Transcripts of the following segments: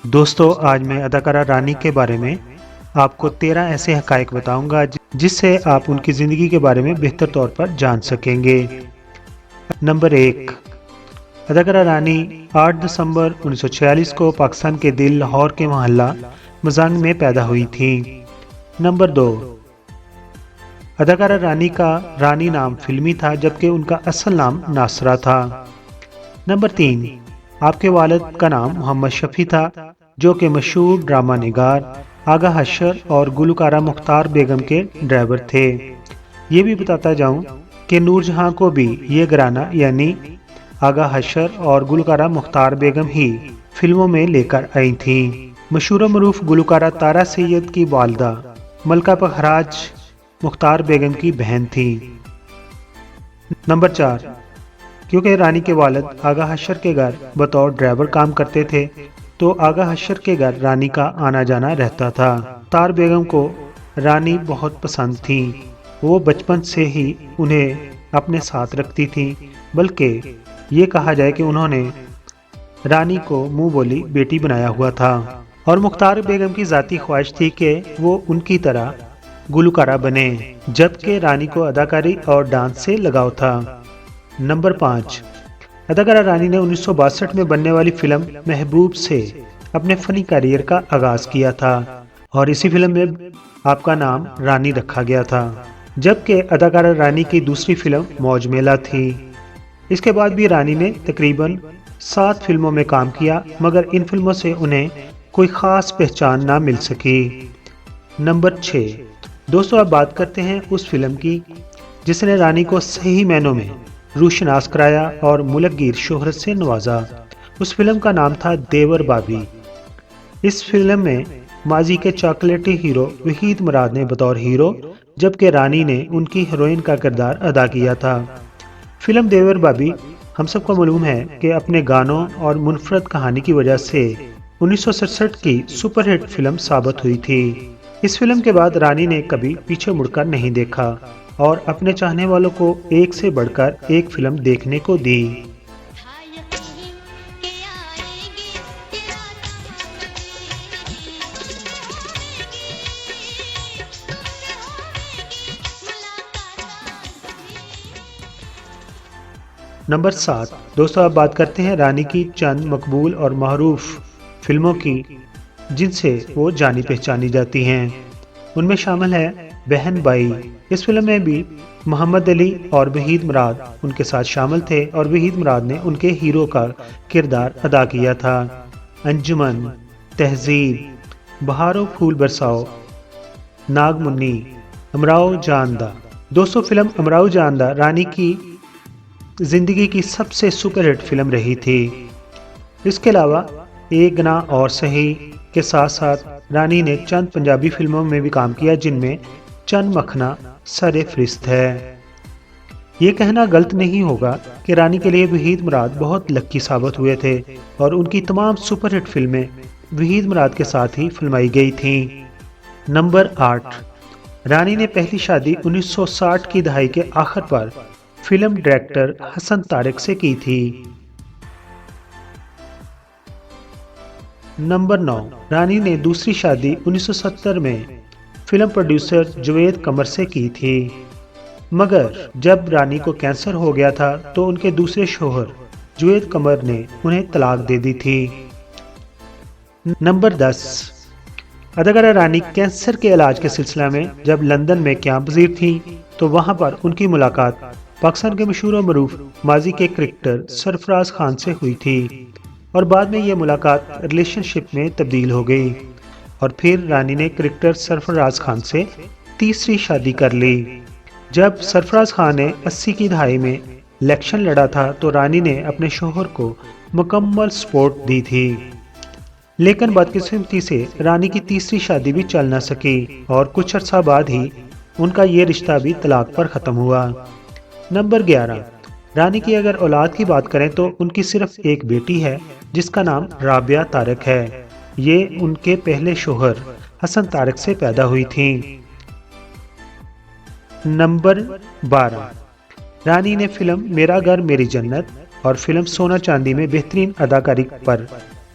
दोस्तों, आज मैं अदाकारा रानी के बारे में आपको 13 ऐसे हक़ाइक़ बताऊंगा जिससे आप उनकी ज़िंदगी के बारे में बेहतर तौर पर जान सकेंगे। नंबर 1, अदाकारा रानी 8 दिसंबर 1946 को पाकिस्तान के दिल लाहौर के मोहल्ला मजांग में पैदा हुई थी। नंबर 2, अदाकारा रानी का रानी नाम फिल्मी था जबकि उनका असल नाम नासरा था। नंबर 3, आपके वालिद का नाम मोहम्मद शफी था जो कि मशहूर ड्रामा निगार, आगा हशर और गुलकारा मुख्तार बेगम के ड्राइवर थे। ये भी बताता जाऊं कि नूरजहां को भी ये घराना यानी आगा हशर और गुलकारा मुख्तार बेगम ही फिल्मों में लेकर आई थी। मशहूर मरूफ गुलकारा तारा सैयद की वालदा मलका पखराज मुख्तार बेगम की बहन थी। नंबर 4, क्योंकि रानी के वालिद आगा हशर के घर बतौर ड्राइवर काम करते थे तो आगा हशर के घर रानी का आना जाना रहता था। तार बेगम को रानी बहुत पसंद थी। वो बचपन से ही उन्हें अपने साथ रखती थी, बल्कि ये कहा जाए कि उन्होंने रानी को मुंह बोली बेटी बनाया हुआ था। और मुख्तार बेगम की ज़ाती ख्वाहिश थी कि वो उनकी तरह गुलकारा बने, जबकि रानी को अदाकारी और डांस से लगाव था। नंबर 5, अदाकारा रानी ने 1962 में बनने वाली फिल्म महबूब से अपने फनी करियर का आगाज किया था और इसी फिल्म में आपका नाम रानी रखा गया था, जबकि अदाकारा रानी की दूसरी फिल्म मौज मेला थी। इसके बाद भी रानी ने तकरीबन 7 फिल्मों में काम किया, मगर इन फिल्मों से उन्हें कोई ख़ास पहचान ना मिल सकी। नंबर 6, दोस्तों, अब बात करते हैं उस फिल्म की जिसने रानी को सही मायनों में रूशनास कराया और मुल्कगीर शोहरत से नवाजा। उस फिल्म का नाम था देवर बाबी। इस फिल्म में माजी के चॉकलेटी हीरो वहीद मुराद ने बतौर हीरो, जबकि रानी ने उनकी हीरोइन का किरदार अदा किया था। फिल्म देवर बाबी हम सबको मालूम है कि अपने गानों और मुनफरद कहानी की वजह से 1967 की सुपरहिट फिल्म साबित हुई थी। इस फिल्म के बाद रानी ने कभी पीछे मुड़कर नहीं देखा और अपने चाहने वालों को एक से बढ़कर एक फिल्म देखने को दी। नंबर 7, दोस्तों, अब बात करते हैं रानी की चंद मकबूल और महरूफ फिल्मों की जिनसे वो जानी पहचानी जाती हैं। उनमें शामिल है बहन बाई। इस फिल्म में भी मोहम्मद अली और वहीद मुराद उनके साथ शामिल थे और वहीद मुराद ने उनके हीरो का किरदार अदा किया था। अंजुमन, तहजीब, बहारो फूल बरसाओ, नागमुन्नी, अमराओ जानदा। दोस्तों, फिल्म अमराओ जानदा रानी की जिंदगी की सबसे सुपरहिट फिल्म रही थी। इसके अलावा एक गना और सही के साथ साथ रानी ने चंद पंजाबी फिल्मों में भी काम किया जिनमें चंद मखना सरे फरिश्त है। ये कहना गलत नहीं होगा कि रानी के लिए वहीद मुराद बहुत लक्की साबित हुए थे और उनकी तमाम सुपरहिट फिल्में वहीद मुराद के साथ ही फिल्माई गई थीं। नंबर 8, रानी ने पहली शादी 1960 की दहाई के आखिर पर फिल्म डायरेक्टर हसन तारिक से की थी। नंबर 9, रानी ने दूसरी शादी 1970 में फिल्म प्रोड्यूसर जुवेद कमर से की थी, मगर जब रानी को कैंसर हो गया था तो उनके दूसरे शोहर जुवेद कमर ने उन्हें तलाक दे दी थी। नंबर 10, अदाकारा रानी कैंसर के इलाज के सिलसिला में जब लंदन में क्याम पजीर थी तो वहां पर उनकी मुलाकात पाकिस्तान के मशहूर और मरूफ माजी के क्रिकेटर सरफराज खान से हुई थी और बाद में ये मुलाकात रिलेशनशिप में तब्दील हो गई और फिर रानी ने क्रिकेटर सरफराज खान से तीसरी शादी कर ली। जब सरफराज खान ने 80 की दहाई में इलेक्शन लड़ा था तो रानी ने अपने शोहर को मुकम्मल सपोर्ट दी थी, लेकिन बदकिस्मती से रानी की तीसरी शादी भी चल न सकी और कुछ अर्सा बाद ही उनका ये रिश्ता भी तलाक पर ख़त्म हुआ। नंबर 11, रानी की अगर औलाद की बात करें तो उनकी सिर्फ एक बेटी है जिसका नाम राबिया तारक है। ये उनके पहले शोहर हसन तारक से पैदा हुई थी। नंबर 12, रानी ने फिल्म मेरा घर मेरी जन्नत और फिल्म सोना चांदी में बेहतरीन अदाकारी पर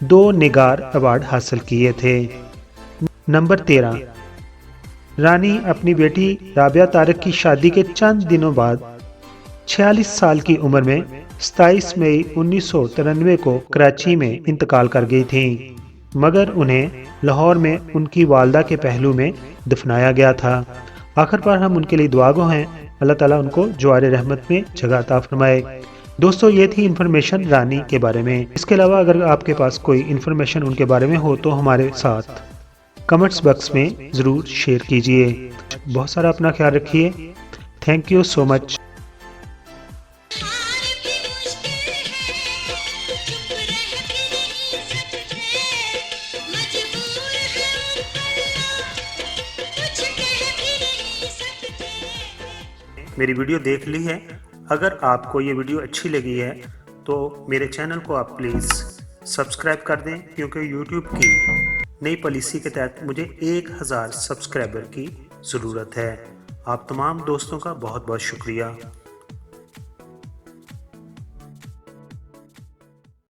2 निगार अवार्ड हासिल किए थे। नंबर 13, रानी अपनी बेटी राबिया तारक की शादी के चंद दिनों बाद 46 साल की उम्र में 27 मई 1993 को कराची में इंतकाल कर गई थीं, मगर उन्हें लाहौर में उनकी वालदा के पहलू में दफनाया गया था। आखिर पर हम उनके लिए दुआगो हैं, अल्लाह ताला उनको जवार रहमत में जगह अता फरमाए। दोस्तों, ये थी इन्फॉर्मेशन रानी के बारे में। इसके अलावा अगर आपके पास कोई इन्फॉर्मेशन उनके बारे में हो तो हमारे साथ कमेंट्स बॉक्स में ज़रूर शेयर कीजिए। बहुत सारा अपना ख्याल रखिए। Thank you so much. मेरी वीडियो देख ली है। अगर आपको ये वीडियो अच्छी लगी है तो मेरे चैनल को आप प्लीज़ सब्सक्राइब कर दें, क्योंकि YouTube की नई पॉलिसी के तहत मुझे 1000 सब्सक्राइबर की ज़रूरत है। आप तमाम दोस्तों का बहुत बहुत शुक्रिया।